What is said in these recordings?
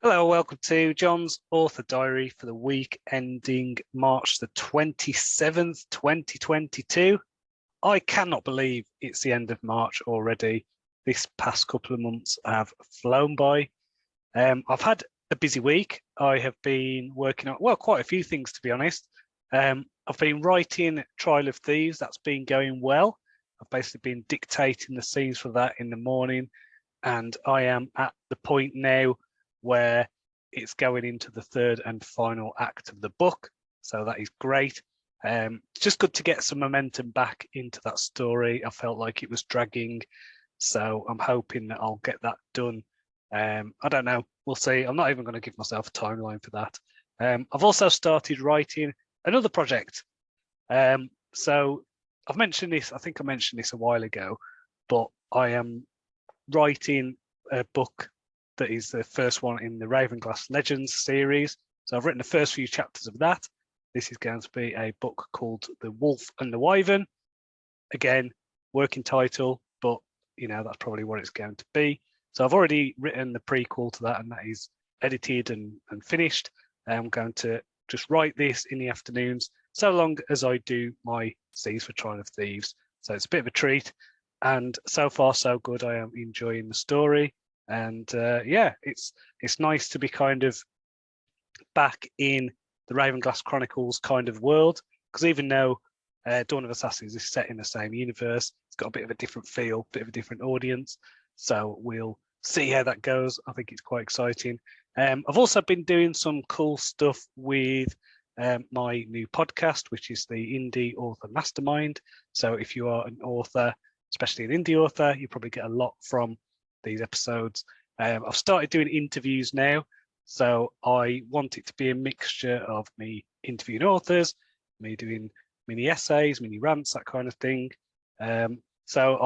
Hello, welcome to John's Author Diary for the week ending March the 27th, 2022. I cannot believe it's the end of March already. This past couple of months have flown by. I've had a busy week. I have been working on, well, quite a few things, to be honest. I've been writing Trial of Thieves. That's been going well. I've basically been dictating the scenes for that in the morning, and I am at the point now where it's going into the third and final act of the book. So that is great. It's just good to get some momentum back into that story. I felt like it was dragging, so I'm hoping that I'll get that done. I don't know. We'll see. I'm not even going to give myself a timeline for that. I've also started writing another project. So I've mentioned this, I think I mentioned this a while ago, but I am writing a book that is the first one in the Ravenglass Legends series. So I've written the first few chapters of that. This is going to be a book called The Wolf and the Wyvern. Again, working title, but you know, that's probably what it's going to be. So I've already written the prequel to that, and that is edited and finished. I'm going to just write this in the afternoons, so long as I do my Thieves for Trial of Thieves. So it's a bit of a treat. And so far, so good. I am enjoying the story. And yeah, it's nice to be kind of back in the Ravenglass Chronicles kind of world, because even though Dawn of Assassins is set in the same universe, it's got a bit of a different feel, bit of a different audience. So we'll see how that goes. I think it's quite exciting. I've also been doing some cool stuff with my new podcast, which is the Indie Author Mastermind. So if you are an author, especially an indie author, you probably get a lot from these episodes. I've started doing interviews now, so I want it to be a mixture of me interviewing authors, me doing mini essays, mini rants, that kind of thing. So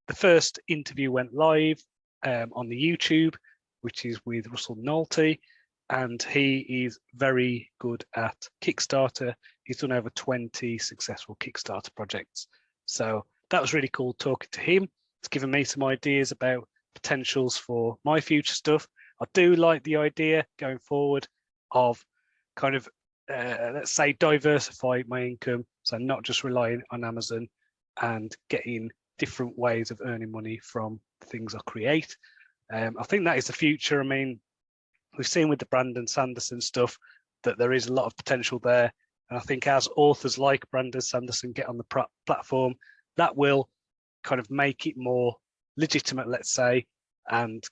the first interview went live on the YouTube, which is with Russell Nolte, and he is very good at Kickstarter. He's done over 20 successful Kickstarter projects. So that was really cool talking to him. It's given me some ideas about potentials for my future stuff. I do like the idea going forward of kind of, let's say, diversify my income. So not just relying on Amazon and getting different ways of earning money from the things I create. I think that is the future. I mean, we've seen with the Brandon Sanderson stuff that there is a lot of potential there. And I think as authors like Brandon Sanderson get on the platform, that will kind of make it more legitimate, let's say, and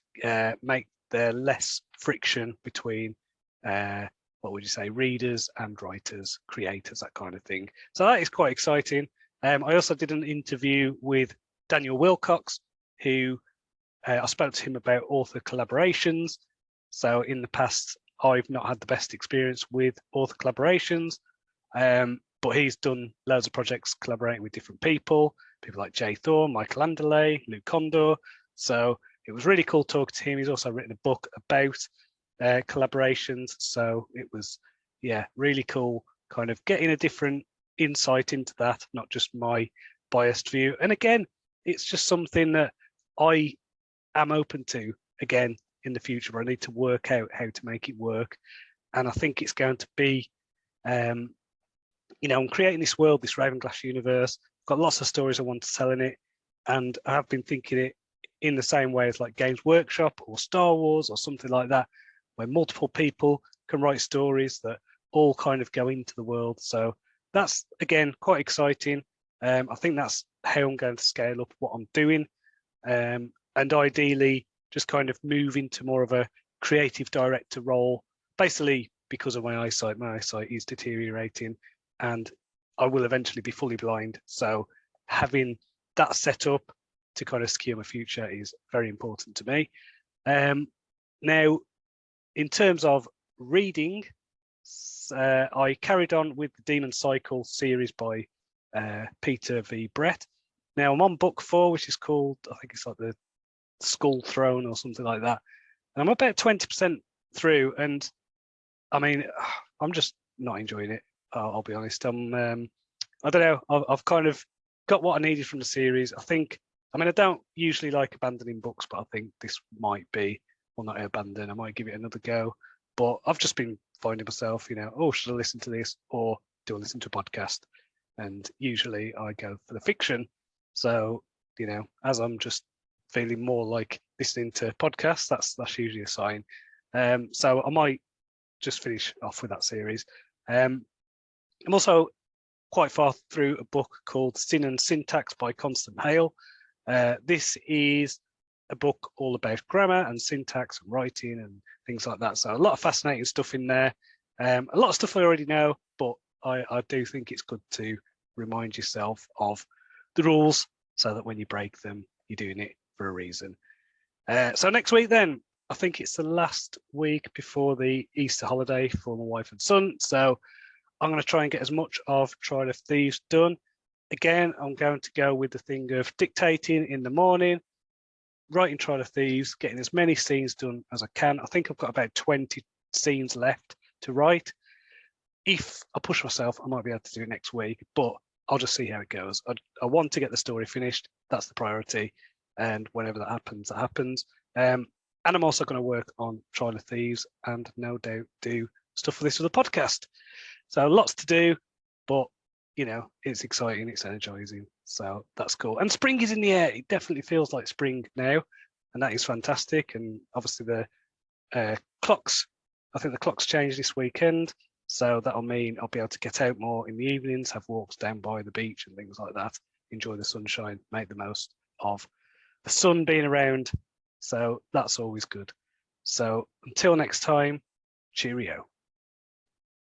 make there less friction between what would you say, readers and writers, creators, that kind of thing. So that is quite exciting. I also did an interview with Daniel Wilcox, who I spoke to him about author collaborations. So in the past, I've not had the best experience with author collaborations, but he's done loads of projects collaborating with different people like Jay Thorne, Michael Anderley, Luke Condor. So it was really cool talking to him. He's also written a book about collaborations. So it was, yeah, really cool kind of getting a different insight into that, not just my biased view. And again, it's just something that I am open to again in the future, but I need to work out how to make it work. And I think it's going to be, you know, I'm creating this world, this Ravenglass universe. I've got lots of stories I want to tell in it. And I have been thinking it in the same way as like Games Workshop or Star Wars or something like that, where multiple people can write stories that all kind of go into the world. So that's, again, quite exciting. I think that's how I'm going to scale up what I'm doing. And ideally, just kind of move into more of a creative director role, basically because of my eyesight. My eyesight is deteriorating and I will eventually be fully blind. So having that set up to kind of secure my future is very important to me. Now, in terms of reading, I carried on with the Demon Cycle series by Peter V. Brett. Now I'm on book 4, which is called, I think it's like the Skull Throne or something like that. And I'm about 20% through, and I mean, I'm just not enjoying it. I'll be honest. I don't know. I've kind of got what I needed from the series. I mean, I don't usually like abandoning books, but I think this might be will not abandon. I might give it another go. But I've just been finding myself, oh, should I listen to this or do I listen to a podcast? And usually I go for the fiction. So, as I'm just feeling more like listening to podcasts, that's usually a sign. So I might just finish off with that series. I'm also quite far through a book called Sin and Syntax by Constant Hale. This is a book all about grammar and syntax and writing and things like that. So a lot of fascinating stuff in there. A lot of stuff I already know, but I do think it's good to remind yourself of the rules so that when you break them, you're doing it for a reason. So next week then, I think it's the last week before the Easter holiday for my wife and son. So I'm going to try and get as much of Trial of Thieves done. Again, I'm going to go with the thing of dictating in the morning, writing Trial of Thieves, getting as many scenes done as I can. I think I've got about 20 scenes left to write. If I push myself, I might be able to do it next week, but I'll just see how it goes. I want to get the story finished. That's the priority. And whenever that happens, that happens. And I'm also going to work on Trial of Thieves and no doubt do stuff for this other podcast. So lots to do, but it's exciting, it's energizing. So that's cool. And spring is in the air. It definitely feels like spring now, and that is fantastic. And obviously the clocks, I think the clocks change this weekend. So that'll mean I'll be able to get out more in the evenings, have walks down by the beach and things like that, enjoy the sunshine, make the most of the sun being around. So that's always good. So until next time, cheerio.